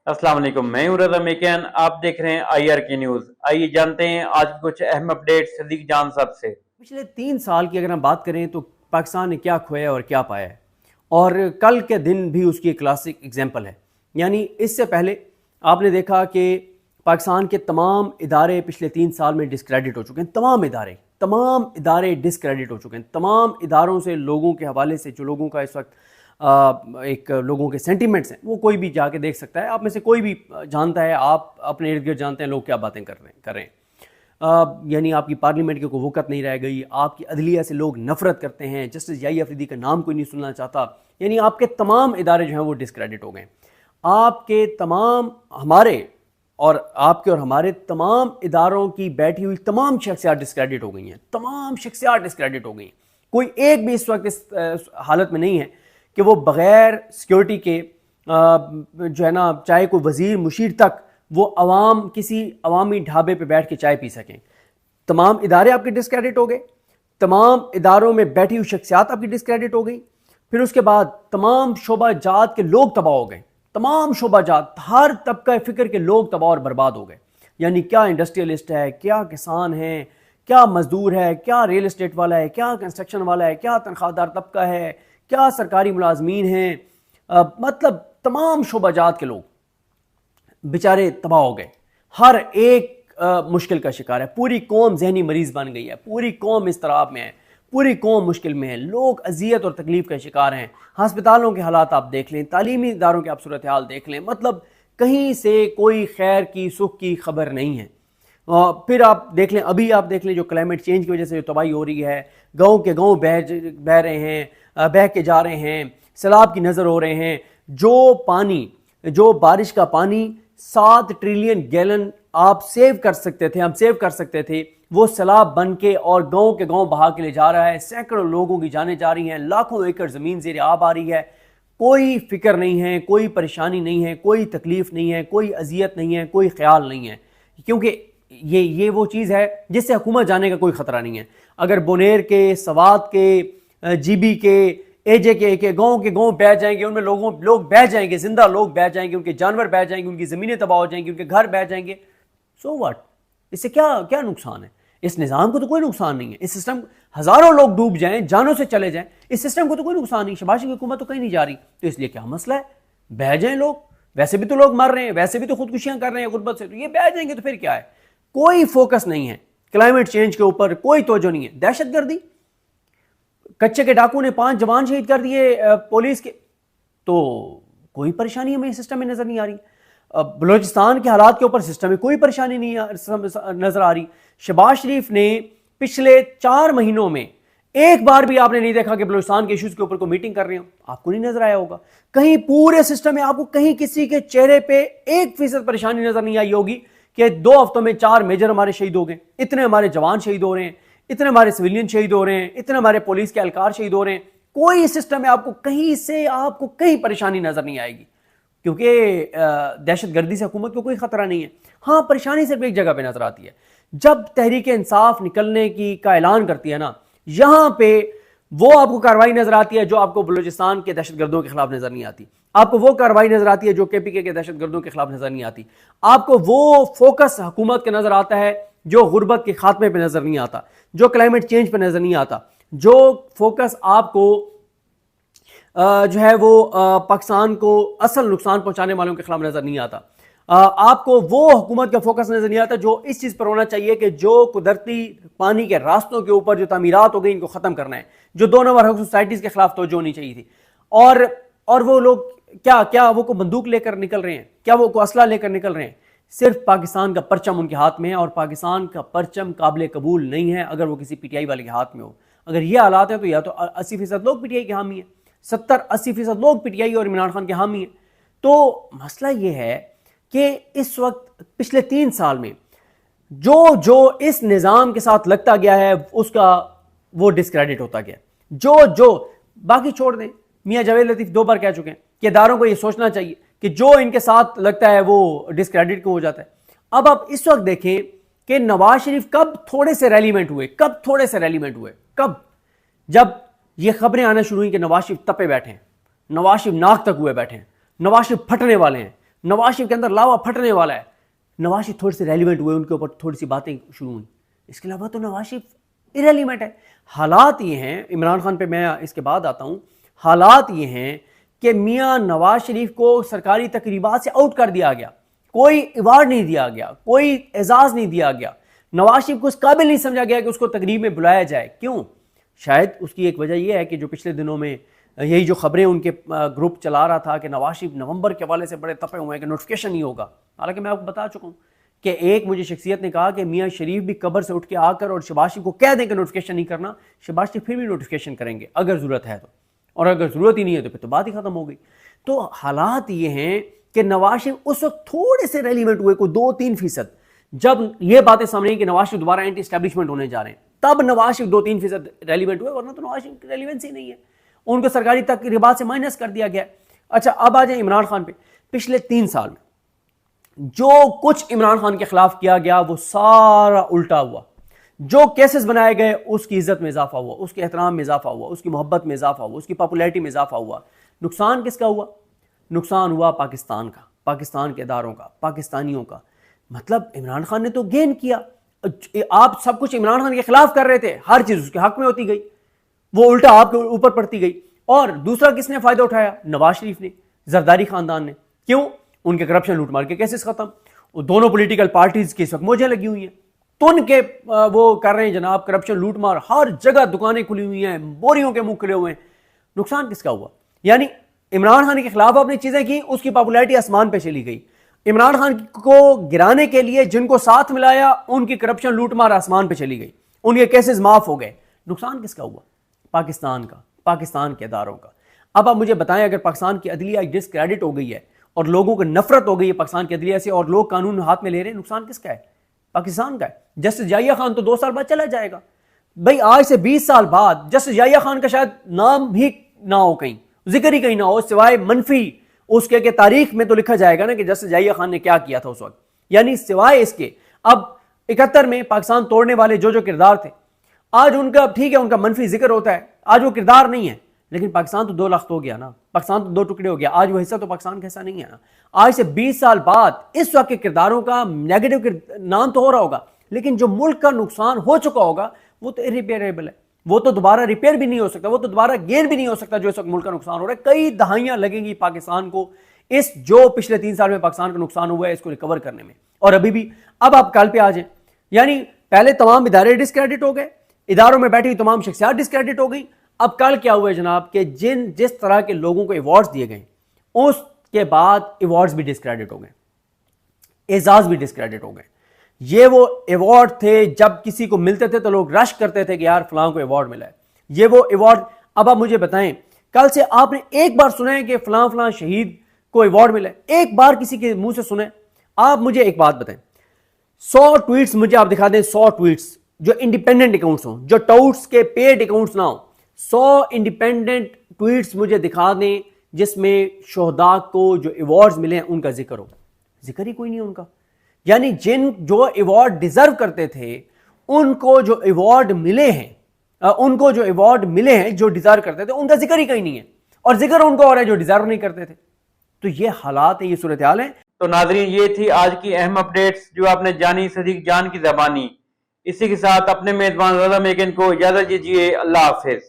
अस्सलाम वालेकुम, मैं हूं रज़ा मेकियान। आप देख रहे हैं IR की न्यूज़। आइए जानते हैं आज की कुछ अहम अपडेट सदीक जान साहब से। पिछले 3 साल की अगर हम बात करें तो पाकिस्तान ने क्या खोया और क्या पाया है, और कल के दिन भी उसकी एक क्लासिक एग्जाम्पल है। यानी इससे पहले आपने देखा कि पाकिस्तान के तमाम इदारे पिछले 3 साल में डिस्क्रेडिट हो चुके हैं। तमाम इदारे डिस्क्रेडिट हो चुके हैं। तमाम इदारों से लोगों के हवाले से जो लोगों का इस वक्त एक लोगों के सेंटिमेंट्स हैं, वो कोई भी जाके देख सकता है। आप में से कोई भी जानता है, आप अपने इर्द गिर्द जानते हैं लोग क्या बातें कर रहे हैं। यानी आपकी पार्लियामेंट की कोई वक़्त नहीं रह गई, आपकी अदलिया से लोग नफरत करते हैं, जस्टिस याही अफरीदी का नाम कोई नहीं सुनना चाहता। यानी आपके तमाम इदारे जो हैं वो डिस्क्रेडिट हो गए। आपके तमाम हमारे और आपके और हमारे तमाम इदारों की बैठी हुई तमाम शख्सियात डिस्क्रेडिट हो गई हैं। तमाम शख्सियात डिस्क्रेडिट हो गई हैं। कोई एक भी इस वक्त इस हालत में नहीं है कि वो बग़ैर सिक्योरिटी के जो है ना, चाहे कोई वज़ीर मुशीर तक, वो अवाम किसी अवामी ढाबे पे बैठ के चाय पी सकें। तमाम इदारे आपके डिस्क्रेडिट हो गए। तमाम इदारों में बैठी हुई शख्सियात आपकी डिस्क्रेडिट हो गई। फिर उसके बाद तमाम शोबा जात के लोग तबाह हो गए। तमाम शोबा जात, हर तबका फ़िक्र के लोग तबाह और बर्बाद हो गए। यानी क्या इंडस्ट्रियलिस्ट है, क्या किसान है, क्या मजदूर है, क्या रियल इस्टेट वाला है, क्या कंस्ट्रक्शन वाला है, क्या तनख्वाहदार तबका है, क्या सरकारी मुलाजमीन हैं, मतलब तमाम शोबा जात के लोग बेचारे तबाह हो गए। हर एक मुश्किल का शिकार है। पूरी कौम जहनी मरीज बन गई है। पूरी कौम इस्तराब में है। पूरी कौम मुश्किल में है। लोग अजियत और तकलीफ का शिकार हैं। हस्पतालों के हालात आप देख लें, तालीमी इदारों के आप सूरत हाल देख लें, मतलब कहीं से कोई खैर की सुख की खबर नहीं है। फिर आप देख लें, अभी आप देख लें जो क्लाइमेट चेंज की वजह से जो तबाही हो रही है, गाँव के गाँव बह रहे हैं, बह के जा रहे हैं, सैलाब की नज़र हो रहे हैं। जो पानी, जो बारिश का पानी 7 ट्रिलियन गैलन आप सेव कर सकते थे, हम सेव कर सकते थे, वो सैलाब बन के और गाँव के गाँव बहा के ले जा रहा है। सैकड़ों लोगों की जानें जा रही हैं, लाखों एकड़ ज़मीन ज़ेर आब आ रही है। कोई फिक्र नहीं है, कोई परेशानी नहीं है, कोई तकलीफ नहीं है, कोई अजियत नहीं है, कोई ख्याल नहीं है, क्योंकि ये वो चीज़ है जिससे हुकूमत जाने का कोई ख़तरा नहीं है। अगर बुनेर के, सवात के, जीबी के, एजे के गाँव बह जाएंगे, उनमें लोग बह जाएंगे, जिंदा लोग बह जाएंगे, उनके जानवर बह जाएंगे, उनकी ज़मीनें तबाह हो जाएंगी, उनके घर बह जाएंगे। सो व्हाट, इससे क्या क्या नुकसान है? इस निज़ाम को तो कोई नुकसान नहीं है। इस सिस्टम, हज़ारों लोग डूब जाएं, जानों से चले जाएं, इस सिस्टम को तो कोई नुकसान नहीं। शहबाज की हुकूमत तो कहीं नहीं जा रही, तो इसलिए क्या मसला है? बह जाएं लोग। वैसे भी तो लोग मर रहे हैं, वैसे भी तो खुदकुशियां कर रहे हैं गुर्बत से, तो ये बह जाएंगे तो फिर क्या है? कोई फोकस नहीं है क्लाइमेट चेंज के ऊपर, कोई तवज्जो नहीं है। दहशतगर्दी, कच्चे के डाकू ने 5 जवान शहीद कर दिए पुलिस के, तो कोई परेशानी हमें सिस्टम में नजर नहीं आ रही। बलूचिस्तान के हालात के ऊपर सिस्टम में कोई परेशानी नहीं नजर आ रही। शहबाज शरीफ ने पिछले 4 महीनों में एक बार भी आपने नहीं देखा कि बलूचिस्तान के इश्यूज के ऊपर कोई मीटिंग कर रहे हो। आपको नहीं नजर आया होगा कहीं पूरे सिस्टम में, आपको कहीं किसी के चेहरे पे 1% परेशानी नजर नहीं आई होगी कि 2 हफ्तों में 4 मेजर हमारे शहीद हो गए, इतने हमारे जवान शहीद हो रहे हैं, इतने हमारे सिविलियन शहीद हो रहे हैं, इतने हमारे पुलिस के एहलकार शहीद हो रहे हैं। कोई सिस्टम में आपको कहीं से, आपको कहीं परेशानी नजर नहीं आएगी, क्योंकि दहशतगर्दी से हुकूमत को कोई खतरा नहीं है। हाँ, परेशानी सिर्फ एक जगह पे नजर आती है, जब तहरीक इंसाफ निकलने की का ऐलान करती है ना, यहां पे वो आपको कार्रवाई नजर आती है जो आपको बलूचिस्तान के दहशतगर्दों के खिलाफ नजर नहीं आती। आपको वो कार्रवाई नजर आती है जो KPK के दहशतगर्दों के खिलाफ नजर नहीं आती। आपको वो फोकस हुकूमत के नजर आता है जो गुर्बत के खात्मे पे नजर नहीं आता, जो क्लाइमेट चेंज पे नजर नहीं आता, जो फोकस आपको जो है वो पाकिस्तान को असल नुकसान पहुंचाने वालों के खिलाफ नजर नहीं आता। आपको वो हुकूमत का फोकस नजर नहीं आता जो इस चीज पर होना चाहिए कि जो कुदरती पानी के रास्तों के ऊपर जो तामीरात हो गई, इनको खत्म करना है, जो 2 नंबर हक सोसाइटीज के खिलाफ तवज्जो होनी चाहिए थी। और वो लोग क्या वो को बंदूक लेकर निकल रहे हैं? क्या वो को असला लेकर निकल रहे हैं? सिर्फ पाकिस्तान का परचम उनके हाथ में है, और पाकिस्तान का परचम काबिल कबूल नहीं है अगर वो किसी PTI वाले के हाथ में हो। अगर ये हालात है तो या तो 80% लोग PTI के हामी हैं, 70-80% लोग PTI और इमरान खान के हामी हैं। तो मसला ये है कि इस वक्त पिछले 3 साल में जो इस निज़ाम के साथ लगता गया है उसका वो डिस्क्रेडिट होता गया। जो बाकी छोड़ दें, मियां जावेद लतीफ 2 बार कह चुके हैं कि इदारों को ये सोचना चाहिए कि जो इनके साथ लगता है वो डिस्क्रेडिट क्यों हो जाता है। अब आप इस वक्त देखें कि नवाज शरीफ कब थोड़े से रेलिवेंट हुए, कब जब ये खबरें आना शुरू हुई कि नवाज शरीफ तपे बैठे हैं, नवाज शरीफ नाक तक हुए बैठे हैं, नवाज शरीफ फटने वाले हैं, नवाज शरीफ के अंदर लावा फटने वाला है। नवाज शरीफ थोड़े से रेलिवेंट हुए, उनके ऊपर थोड़ी सी बातें शुरू हुई, इसके अलावा तो नवाज शरीफ इरेलीवेंट है। हालात ये हैं, इमरान खान पे मैं इसके बाद आता हूँ, हालात ये हैं कि मियाँ नवाज शरीफ को सरकारी तकरीबात से आउट कर दिया गया, कोई अवार्ड नहीं दिया गया, कोई एजाज नहीं दिया गया, नवाज शरीफ को इस काबिल नहीं समझा गया कि उसको तकरीब में बुलाया जाए। क्यों? शायद उसकी एक वजह यह है कि जो पिछले दिनों में यही जो खबरें उनके ग्रुप चला रहा था कि नवाज शरीफ नवंबर के हवाले से बड़े तपे हुए हैं कि नोटिफिकेशन नहीं होगा। हालांकि मैं आपको बता चुका हूँ कि एक मुझे शख्सियत ने कहा कि मियाँ शरीफ भी कब्र से उठ के आकर और शहबाज शरीफ को कह दें कि नोटिफिकेशन नहीं करना, शहबाज शरीफ फिर भी नोटिफिकेशन करेंगे अगर ज़रूरत है तो, और अगर ज़रूरत ही नहीं है तो फिर तो बात ही खत्म हो गई। तो हालात ये हैं कि नवाज शरीफ उस वक्त थोड़े से रेलिवेंट हुए, कोई 2-3%, जब ये बातें सामने आई कि नवाज शरीफ दोबारा एंटी एस्टैब्लिशमेंट होने जा रहे हैं, तब नवाज शरीफ 2-3% रेलिवेंट हुए, वरना तो नवाज शरीफ की रेलिवेंसी नहीं है, उनको सरकारी तकरीबात से माइनस कर दिया गया। अच्छा, अब आ जाए इमरान खान पे। पिछले 3 साल में जो कुछ इमरान खान के खिलाफ किया गया वो सारा उल्टा हुआ। जो केसेस बनाए गए उसकी इज्जत में इजाफा हुआ, उसके एहतराम में इजाफा हुआ, उसकी मोहब्बत में इजाफा हुआ, उसकी पॉपुलैरिटी में इजाफा हुआ। नुकसान किसका हुआ? नुकसान हुआ पाकिस्तान का, पाकिस्तान के इदारों का, पाकिस्तानियों का। मतलब इमरान खान ने तो गेन किया, आप सब कुछ इमरान खान के खिलाफ कर रहे थे, हर चीज उसके हक में होती गई, वो उल्टा आपके ऊपर पड़ती गई। और दूसरा किसने फायदा उठाया? नवाज शरीफ ने, जरदारी खानदान ने। क्यों? उनके करप्शन लूटमार के केसेस खत्म। दोनों पॉलिटिकल पार्टीज की इस वक्त मौजें लगी हुई हैं, तुन के वो कर रहे हैं जनाब करप्शन लूटमार, हर जगह दुकानें खुली हुई हैं, बोरियों के मुंह खुले हुए हैं। नुकसान किसका हुआ? यानी इमरान खान के खिलाफ आपने चीजें की, उसकी पॉपुलैरिटी आसमान पे चली गई। इमरान खान को गिराने के लिए जिनको साथ मिलाया उनकी करप्शन लूटमार आसमान पे चली गई, उनके केसेस माफ हो गए। नुकसान किसका हुआ? पाकिस्तान का, पाकिस्तान के इदारों का। अब आप मुझे बताएं, अगर पाकिस्तान की अदलिया डिस्क्रेडिट हो गई है और लोगों को नफरत हो गई है पाकिस्तान की अदलिया से और लोग कानून हाथ में ले रहे हैं, नुकसान किसका है? पाकिस्तान का है। जस्टिस याहिया खान तो 2 साल बाद चला जाएगा भाई, आज से 20 साल बाद जस्टिस याहिया खान का शायद नाम भी ना हो, कहीं जिक्र ही कहीं ना हो, सिवाय मनफी उसके के तारीख में तो लिखा जाएगा ना कि जस्टिस याहिया खान ने क्या किया था उस वक्त। यानी सिवाय इसके अब 71 में पाकिस्तान तोड़ने वाले जो जो किरदार थे, आज उनका ठीक है, उनका मनफी जिक्र होता है, आज वो किरदार नहीं है। लेकिन पाकिस्तान तो 2 लाख हो गया ना, पाकिस्तान तो 2 टुकड़े हो गया, आज वो हिस्सा तो पाकिस्तान का हिस्सा नहीं है ना। आज से 20 साल बाद इस वक्त के किरदारों का नेगेटिव नाम तो हो रहा होगा, लेकिन जो मुल्क का नुकसान हो चुका होगा वो तो इरिपेयरेबल है, वो तो दोबारा रिपेयर भी नहीं हो सकता, वो तो दोबारा गेन भी नहीं हो सकता जो इस वक्त मुल्क का नुकसान हो रहा है। कई दहाइयां लगेंगी पाकिस्तान को इस जो पिछले 3 साल में पाकिस्तान का नुकसान हुआ है इसको रिकवर करने में। और अभी भी, अब आप कल पे आ जाए, यानी पहले तमाम इदारे डिस्क्रेडिट हो गए, इदारों में बैठी तमाम शख्सियात डिस्क्रेडिट हो गई। अब कल क्या हुआ है जनाब कि जिस तरह के लोगों को अवार्ड्स दिए गए उसके बाद अवार्ड्स भी डिस्क्रेडिट हो गए, एजाज भी डिस्क्रेडिट हो गए। ये वो अवार्ड थे जब किसी को मिलते थे तो लोग रश करते थे कि यार फलां को अवार्ड मिला है, ये वो अवार्ड। अब आप मुझे बताएं, कल से आपने एक बार सुना है कि फलां फलां शहीद को अवार्ड मिला है? एक बार किसी के मुंह से सुने? आप मुझे एक बात बताएं, 100 ट्वीट्स मुझे आप दिखा दें, 100 ट्वीट्स जो इंडिपेंडेंट अकाउंट्स हों, जो टाउट्स के पेड अकाउंट्स ना हो, 100 इंडिपेंडेंट ट्वीट्स मुझे दिखा दें जिसमें शोहदा को जो अवार्ड्स मिले हैं उनका जिक्र हो। जिक्र ही कोई नहीं उनका। यानी जो अवार्ड डिजर्व करते थे उनको जो अवार्ड मिले हैं, जो डिजर्व करते थे उनका जिक्र ही कहीं नहीं है, और जिक्र उनको हो रहा है जो डिजर्व नहीं करते थे। तो ये हालात है, ये सूरत हाल है। तो नाजरीन, ये थी आज की अहम अपडेट्स जो आपने जानी सदीक जान की ज़बानी। इसी के साथ अपने मेजबान रज़ा मेकिन को इजाजत दीजिए। अल्लाह हाफिज।